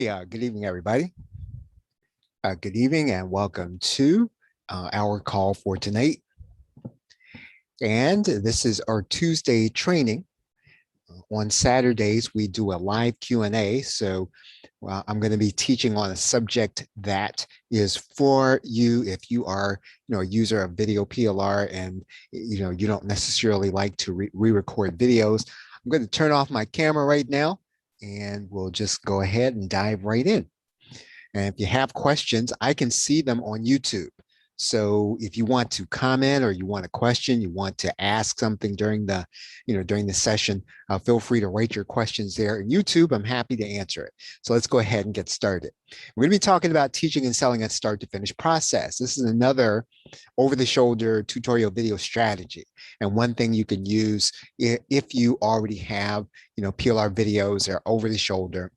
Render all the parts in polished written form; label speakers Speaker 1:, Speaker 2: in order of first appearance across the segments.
Speaker 1: Yeah, good evening, everybody. Good evening and welcome to our call for tonight. And this is our Tuesday training. On Saturdays, we do a live Q&A. So I'm going to be teaching on a subject that is for you if you are, a user of video PLR and, you don't necessarily like to re-record videos. I'm going to turn off my camera right now and we'll just go ahead and dive right in. And if you have questions, I can see them on YouTube. So if you want to comment or you want a question, you want to ask something during the, during the session, feel free to write your questions there in YouTube. I'm happy to answer it. So let's go ahead and get started. We're going to be talking about teaching and selling a start to finish process. This is another over-the-shoulder tutorial video strategy. And one thing you can use if you already have, PLR videos that are over the shoulder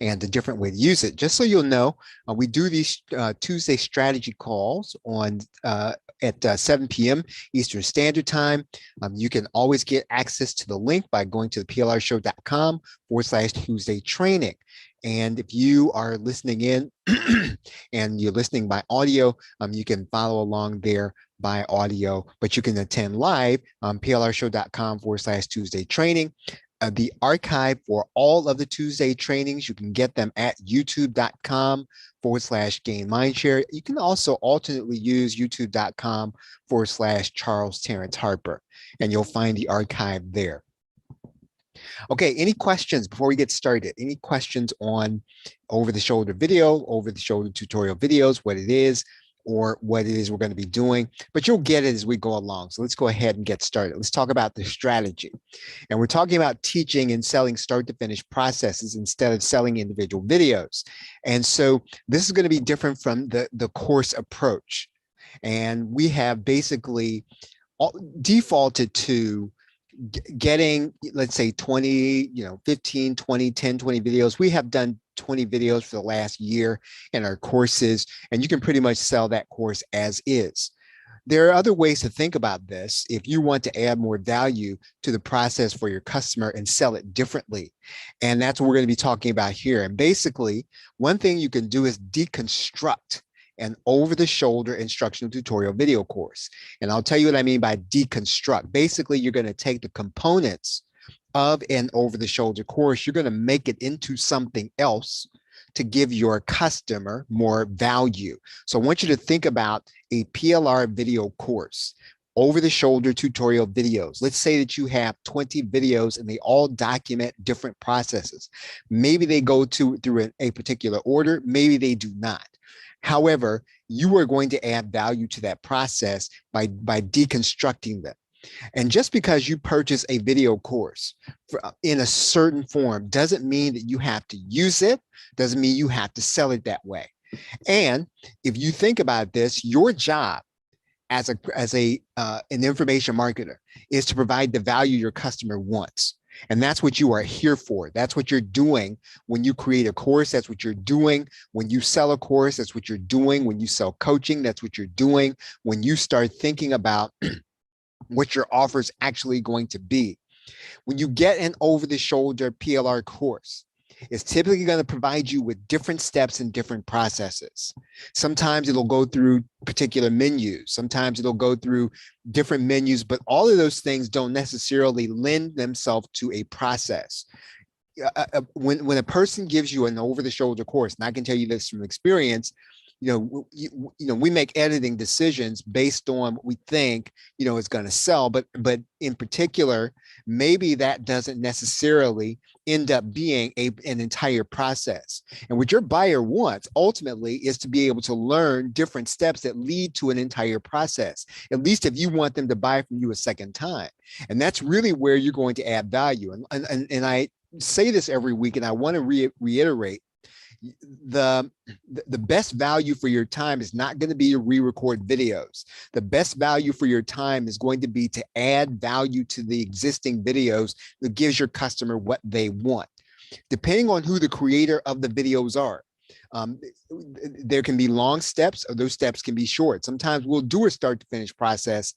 Speaker 1: and the different way to use it. Just so you'll know, we do these Tuesday strategy calls on at 7 p.m. Eastern Standard Time. You can always get access to the link by going to the plrshow.com/Tuesday training. And if you are listening in and you're listening by audio, you can follow along there by audio, but you can attend live on plrshow.com/Tuesday training. The archive for all of the Tuesday trainings, you can get them at youtube.com/gain mindshare. You can also alternately use youtube.com/Charles Terrence Harper, and you'll find the archive there. Okay, any questions before we get started? Any questions on over-the-shoulder video, over-the-shoulder tutorial videos, what it is, or what it is we're going to be doing, but you'll get it as we go along. So let's go ahead and get started. Let's talk about the strategy. And we're talking about teaching and selling start to finish processes instead of selling individual videos. And so this is going to be different from the course approach. And we have basically defaulted to getting, let's say 20, 15, 20, 10, 20 videos. We have done 20 videos for the last year in our courses, and you can pretty much sell that course as is. There are other ways to think about this if you want to add more value to the process for your customer and sell it differently. And that's what we're going to be talking about here. And basically, one thing you can do is deconstruct an over-the-shoulder instructional tutorial video course. And I'll tell you what I mean by deconstruct. Basically, you're going to take the components of an over-the-shoulder course, you're going to make it into something else to give your customer more value. So I want you to think about a PLR video course, over-the-shoulder tutorial videos. Let's say that you have 20 videos and they all document different processes. Maybe they go through a particular order, maybe they do not. However, you are going to add value to that process by deconstructing them. And just because you purchase a video course in a certain form doesn't mean that you have to use it, doesn't mean you have to sell it that way. And if you think about this, your job as an information marketer is to provide the value your customer wants. And that's what you are here for. That's what you're doing when you create a course. That's what you're doing when you sell a course. That's what you're doing when you sell coaching. That's what you're doing when you start thinking about what your offer is actually going to be. When you get an over-the-shoulder PLR course, it's typically going to provide you with different steps and different processes. Sometimes it'll go through particular menus. Sometimes it'll go through different menus, but all of those things don't necessarily lend themselves to a process. When a person gives you an over-the-shoulder course, and I can tell you this from experience, we make editing decisions based on what we think, is going to sell, but in particular, maybe that doesn't necessarily end up being an entire process. And what your buyer wants ultimately is to be able to learn different steps that lead to an entire process, at least if you want them to buy from you a second time. And that's really where you're going to add value. And I say this every week, and I want to reiterate, the best value for your time is not going to be to re-record videos. The best value for your time is going to be to add value to the existing videos that gives your customer what they want. Depending on who the creator of the videos are, There can be long steps, or those steps can be short. Sometimes we'll do a start to finish process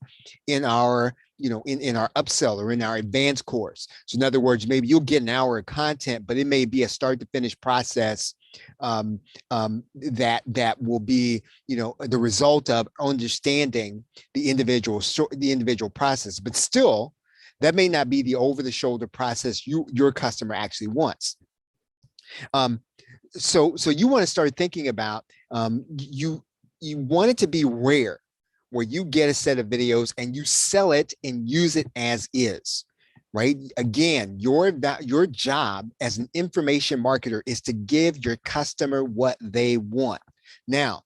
Speaker 1: in our, in our upsell or in our advanced course. So in other words, maybe you'll get an hour of content, but it may be a start to finish process that will be, the result of understanding the individual process. But still, that may not be the over-the-shoulder process your customer actually wants. So you want to start thinking about, you want it to be rare, where you get a set of videos and you sell it and use it as is, right? Again, your job as an information marketer is to give your customer what they want. Now,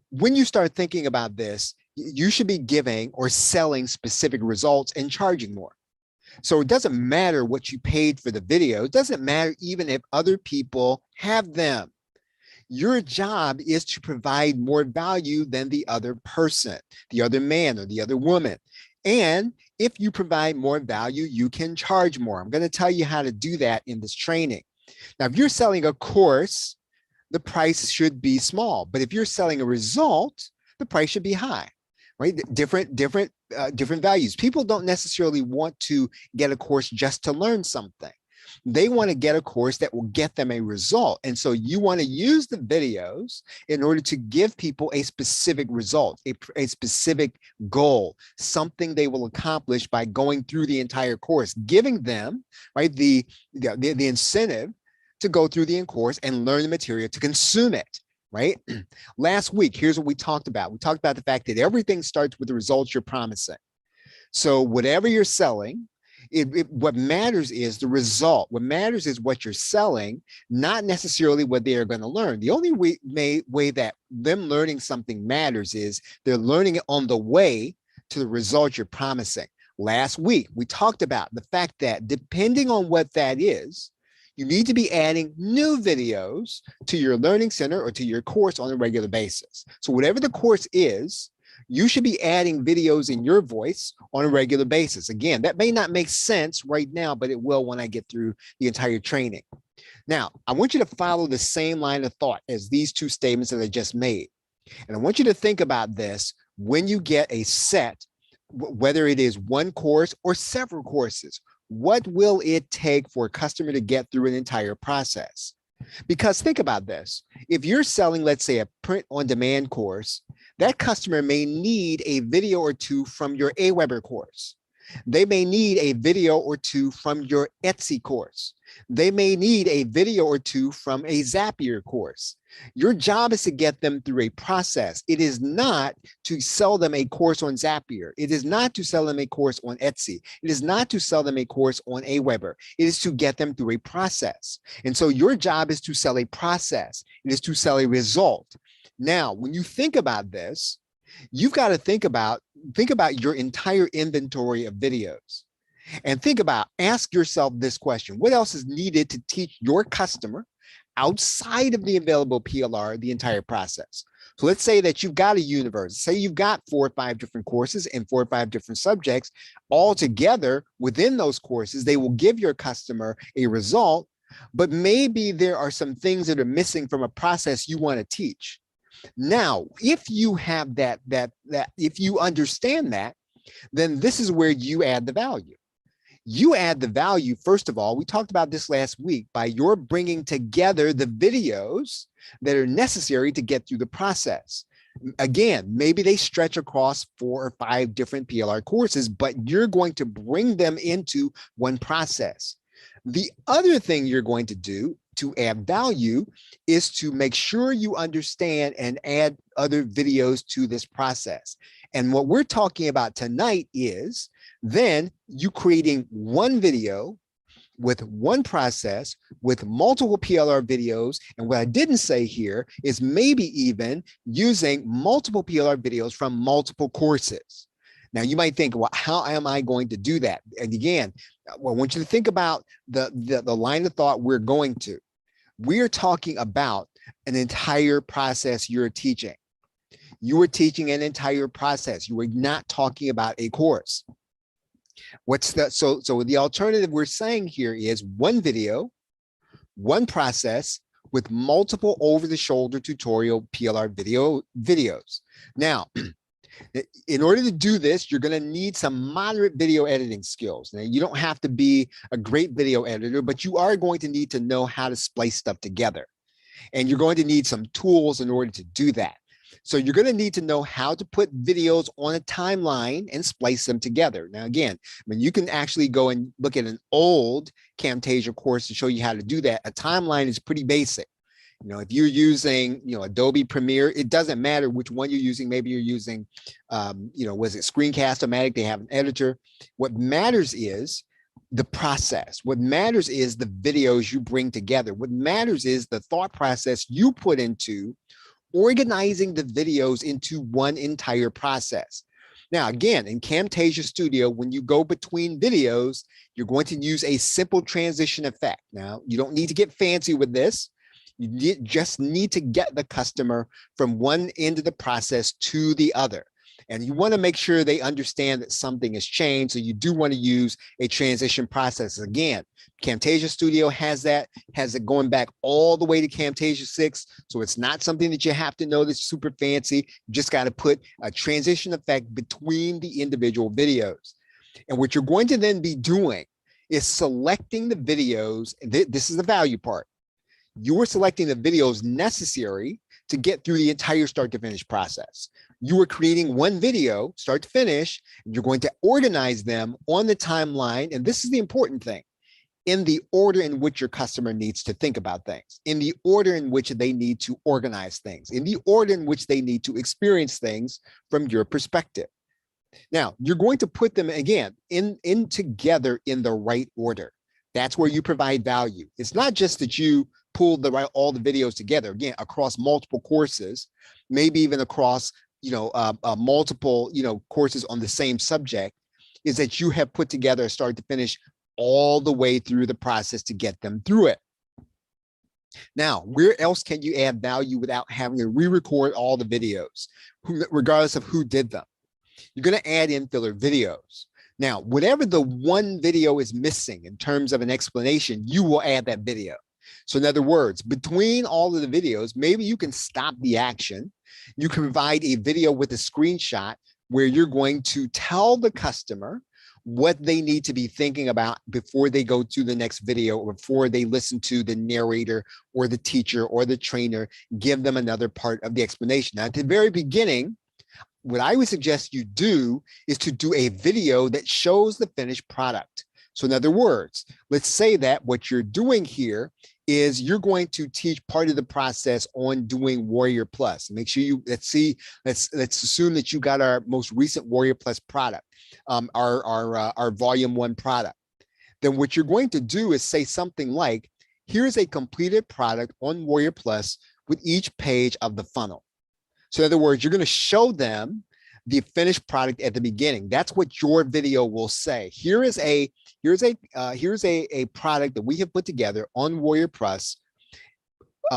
Speaker 1: when you start thinking about this, you should be giving or selling specific results and charging more. So it doesn't matter what you paid for the video. It doesn't matter even if other people have them. Your job is to provide more value than the other person, the other man or the other woman. And if you provide more value, you can charge more. I'm going to tell you how to do that in this training. Now, if you're selling a course, the price should be small. But if you're selling a result, the price should be high, right? Different values. People don't necessarily want to get a course just to learn something. They want to get a course that will get them a result. And so you want to use the videos in order to give people a specific result, a specific goal, something they will accomplish by going through the entire course, giving them, right, the incentive to go through the course and learn the material, to consume it, right? Last week, here's what we talked about. We talked about the fact that everything starts with the results you're promising. So whatever you're selling, what matters is the result. What matters is what you're selling, not necessarily what they are going to learn. The only way that them learning something matters is they're learning it on the way to the result you're promising. Last week, we talked about the fact that depending on what that is, you need to be adding new videos to your learning center or to your course on a regular basis. So whatever the course is, you should be adding videos in your voice on a regular basis. Again, that may not make sense right now, but it will when I get through the entire training. Now, I want you to follow the same line of thought as these two statements that I just made. And I want you to think about this when you get a set, whether it is one course or several courses. What will it take for a customer to get through an entire process? Because think about this. If you're selling, let's say, a print-on-demand course, that customer may need a video or two from your Aweber course. They may need a video or two from your Etsy course. They may need a video or two from a Zapier course. Your job is to get them through a process. It is not to sell them a course on Zapier. It is not to sell them a course on Etsy. It is not to sell them a course on Aweber. It is to get them through a process. And so your job is to sell a process. It is to sell a result. Now, when you think about this, you've got to think about your entire inventory of videos and ask yourself this question: what else is needed to teach your customer outside of the available PLR the entire process? So let's say that you've got a universe. Say you've got 4 or 5 different courses and 4 or 5 different subjects. All together within those courses, they will give your customer a result, but maybe there are some things that are missing from a process you want to teach. Now, if you have if you understand that, then this is where you add the value. You add the value, first of all, we talked about this last week, by your bringing together the videos that are necessary to get through the process. Again, maybe they stretch across 4 or 5 different PLR courses, but you're going to bring them into one process. The other thing you're going to do to add value is to make sure you understand and add other videos to this process. And what we're talking about tonight is then you creating one video with one process with multiple PLR videos. And what I didn't say here is maybe even using multiple PLR videos from multiple courses. Now, you might think, well, how am I going to do that? And again, I want you to think about the line of thought we're going to. We're talking about an entire process you're teaching. You are teaching an entire process. You are not talking about a course. So the alternative we're saying here is one video, one process with multiple over-the-shoulder tutorial PLR videos. Now, in order to do this, you're going to need some moderate video editing skills. Now, you don't have to be a great video editor, but you are going to need to know how to splice stuff together. And you're going to need some tools in order to do that. So you're going to need to know how to put videos on a timeline and splice them together. Now, again, I mean, you can actually go and look at an old Camtasia course to show you how to do that. A timeline is pretty basic. You know, if you're using, Adobe Premiere, it doesn't matter which one you're using. Maybe you're using, was it Screencast-O-Matic? They have an editor. What matters is the process. What matters is the videos you bring together. What matters is the thought process you put into organizing the videos into one entire process. Now, again, in Camtasia Studio, when you go between videos, you're going to use a simple transition effect. Now, you don't need to get fancy with this. You just need to get the customer from one end of the process to the other. And you want to make sure they understand that something has changed. So you do want to use a transition process. Again, Camtasia Studio has it going back all the way to Camtasia 6. So it's not something that you have to know that's super fancy. You just got to put a transition effect between the individual videos. And what you're going to then be doing is selecting the videos. This is the value part. You are selecting the videos necessary to get through the entire start to finish process. You are creating one video, start to finish, and you're going to organize them on the timeline. And this is the important thing, in the order in which your customer needs to think about things, in the order in which they need to organize things, in the order in which they need to experience things from your perspective. Now, you're going to put them, again, in together in the right order. That's where you provide value. It's not just that you pull all the videos together, again, across multiple courses, maybe even across multiple courses on the same subject, is that you have put together start to finish all the way through the process to get them through it. Now, where else can you add value without having to re-record all the videos, regardless of who did them? You're going to add in filler videos. Now, whatever the one video is missing in terms of an explanation, you will add that video. So in other words, between all of the videos, maybe you can stop the action. You can provide a video with a screenshot where you're going to tell the customer what they need to be thinking about before they go to the next video, or before they listen to the narrator or the teacher or the trainer give them another part of the explanation. Now, at the very beginning, what I would suggest you do is to do a video that shows the finished product. So in other words, let's say that what you're doing here is you're going to teach part of the process on doing Warrior Plus. Make sure let's assume that you got our most recent Warrior Plus product, our volume 1 product. Then what you're going to do is say something like, here's a completed product on Warrior Plus with each page of the funnel. So in other words, you're going to show them the finished product at the beginning. That's what your video will say. Here's a product that we have put together on Warrior Plus,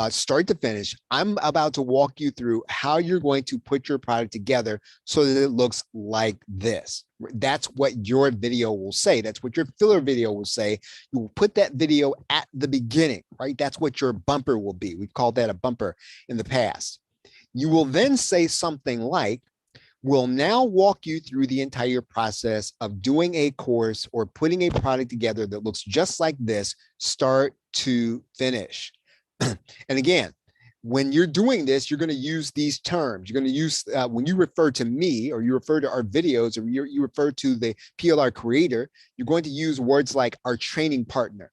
Speaker 1: start to finish. I'm about to walk you through how you're going to put your product together so that it looks like this. That's what your video will say. That's what your filler video will say. You will put that video at the beginning, right? That's what your bumper will be. We've called that a bumper in the past. You will then say something like, we'll now walk you through the entire process of doing a course or putting a product together that looks just like this, start to finish. And again, when you're doing this, you're going to use these terms. You're going to use, when you refer to me, or you refer to our videos, or you refer to the PLR creator, you're going to use words like our training partner,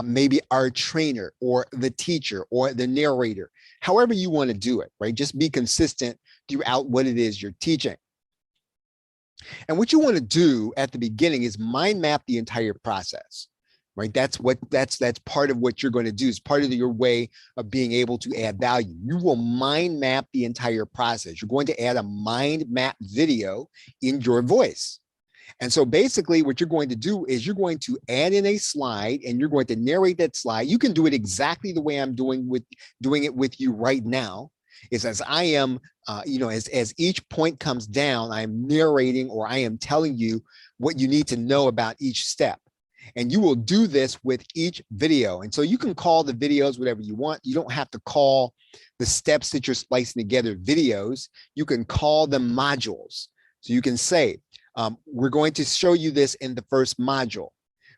Speaker 1: maybe our trainer, or the teacher, or the narrator, however you want to do it, right? Just be consistent throughout what it is you're teaching. And what you want to do at the beginning is mind map the entire process, right? That's part of what you're going to do. It's part of your way of being able to add value. You will mind map the entire process. You're going to add a mind map video in your voice. And so basically what you're going to do is you're going to add in a slide and you're going to narrate that slide. You can do it exactly the way I'm doing it with you right now. Is as I am, as each point comes down, I'm narrating, or I am telling you what you need to know about each step. And you will do this with each video. And so you can call the videos whatever you want. You don't have to call the steps that you're splicing together videos. You can call them modules. So you can say, we're going to show you this in the first module.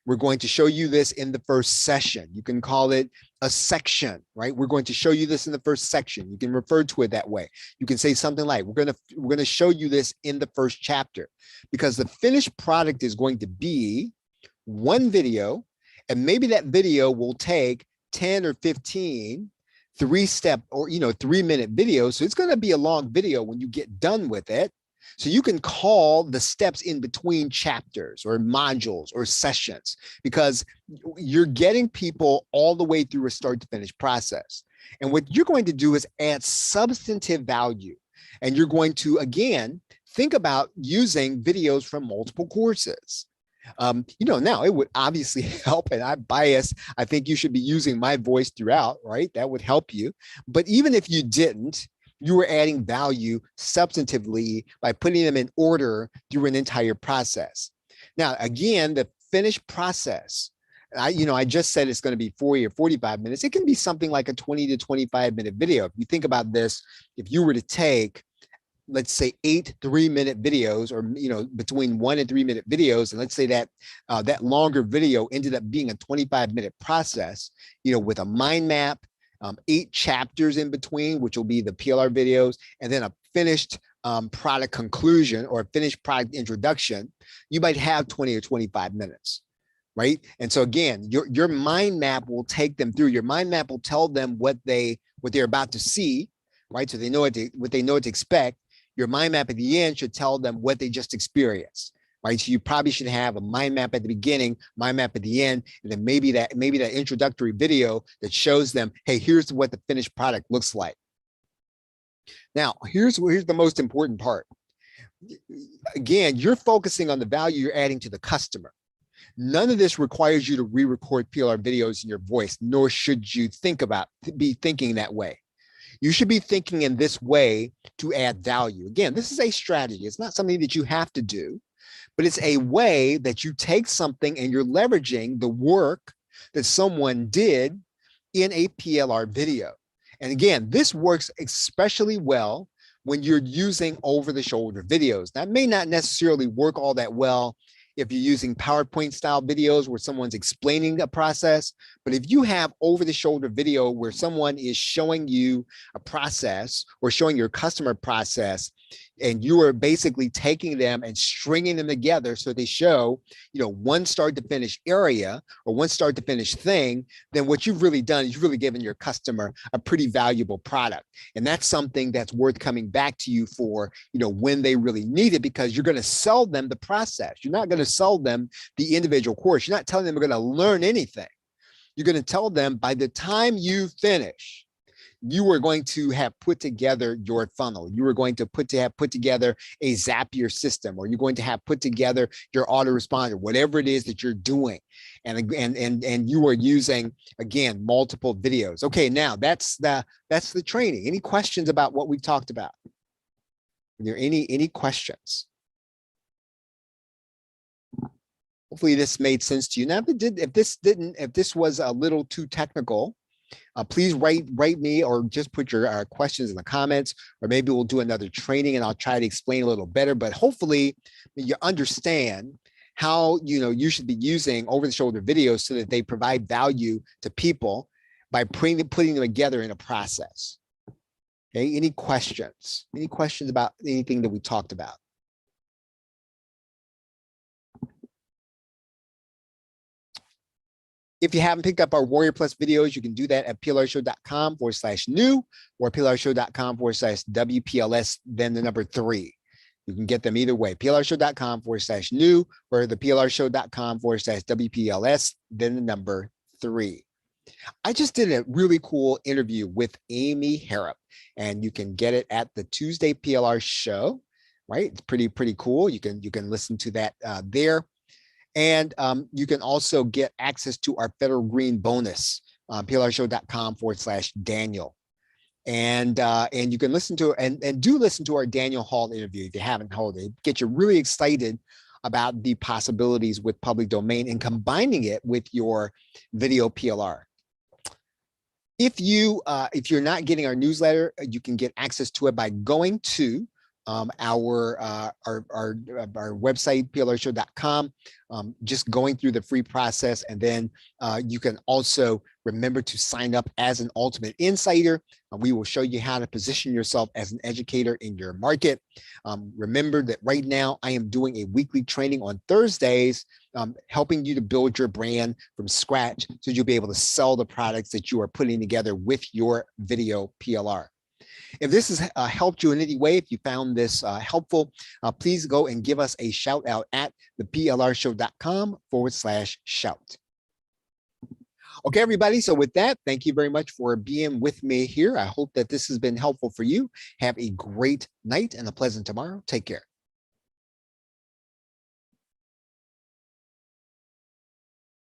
Speaker 1: We're going to show you this in the first session. You can call it a section, right? We're going to show you this in the first section. You can refer to it that way. You can say something like, we're going to show you this in the first chapter, because the finished product is going to be one video, and maybe that video will take 10 or 15 3-step or 3-minute videos. So it's going to be a long video when you get done with it. So you can call the steps in between chapters or modules or sessions, because you're getting people all the way through a start to finish process. And what you're going to do is add substantive value. And you're going to, again, think about using videos from multiple courses. Now it would obviously help, and I'm biased. I think you should be using my voice throughout, right? That would help you. But even if you didn't, you were adding value substantively by putting them in order through an entire process. Now, again, the finished process, I just said it's going to be 40 or 45 minutes. It can be something like a 20 to 25-minute video. If you think about this, if you were to take, let's say 8 3-minute videos, or between 1 and 3-minute videos, and let's say that that longer video ended up being a 25-minute process, with a mind map, 8 chapters in between, which will be the PLR videos, and then a finished product conclusion or a finished product introduction, you might have 20 or 25 minutes, right? And so again, your mind map will take them through. Your mind map will tell them what they're about to see, right? So they know what they know what to expect. Your mind map at the end should tell them what they just experienced, right? So you probably should have a mind map at the beginning, mind map at the end, and then maybe that introductory video that shows them, hey, here's what the finished product looks like. Now, here's the most important part. Again, you're focusing on the value you're adding to the customer. None of this requires you to re-record PLR videos in your voice, nor should you be thinking that way. You should be thinking in this way to add value. Again, this is a strategy. It's not something that you have to do, but it's a way that you take something and you're leveraging the work that someone did in a PLR video. And again, this works especially well when you're using over-the-shoulder videos. That may not necessarily work all that well if you're using PowerPoint style videos where someone's explaining a process. But if you have over-the-shoulder video where someone is showing you a process or showing your customer a process, and you are basically taking them and stringing them together so they show, one start to finish area or one start to finish thing, then what you've really done is you've really given your customer a pretty valuable product. And that's something that's worth coming back to you for, when they really need it, because you're going to sell them the process. You're not going to sell them the individual course. You're not telling them they're going to learn anything. You're going to tell them by the time you finish, you are going to have put together your funnel. You are going to have put together a Zapier system, or you're going to have put together your autoresponder, whatever it is that you're doing. And you are using, again, multiple videos. Okay, now that's the training. Any questions about what we've talked about? Are there any questions? Hopefully this made sense to you. Now, if this was a little too technical, please write me, or just put your questions in the comments, or maybe we'll do another training and I'll try to explain a little better. But hopefully you understand how you should be using over-the-shoulder videos so that they provide value to people by putting them together in a process. Okay, any questions? Any questions about anything that we talked about? If you haven't picked up our Warrior Plus videos, you can do that at plrshow.com/new or plrshow.com/WPLS, then the number 3. You can get them either way, plrshow.com/new or the plrshow.com/WPLS, then the number 3. I just did a really cool interview with Amy Harper, and you can get it at the Tuesday PLR show, right? It's pretty cool. You can listen to that there. And you can also get access to our Federal Green bonus, plrshow.com/Daniel. And you can listen to and do listen to our Daniel Hall interview if you haven't heard it. Get you really excited about the possibilities with public domain and combining it with your video PLR. If you're not getting our newsletter, you can get access to it by going to our website, plrshow.com, just going through the free process. And then you can also remember to sign up as an Ultimate Insider. We will show you how to position yourself as an educator in your market. Remember that right now I am doing a weekly training on Thursdays, helping you to build your brand from scratch so you'll be able to sell the products that you are putting together with your video PLR. If this has helped you in any way, if you found this helpful, please go and give us a shout out at theplrshow.com/shout. Okay, everybody. So with that, thank you very much for being with me here. I hope that this has been helpful for you. Have a great night and a pleasant tomorrow. Take care.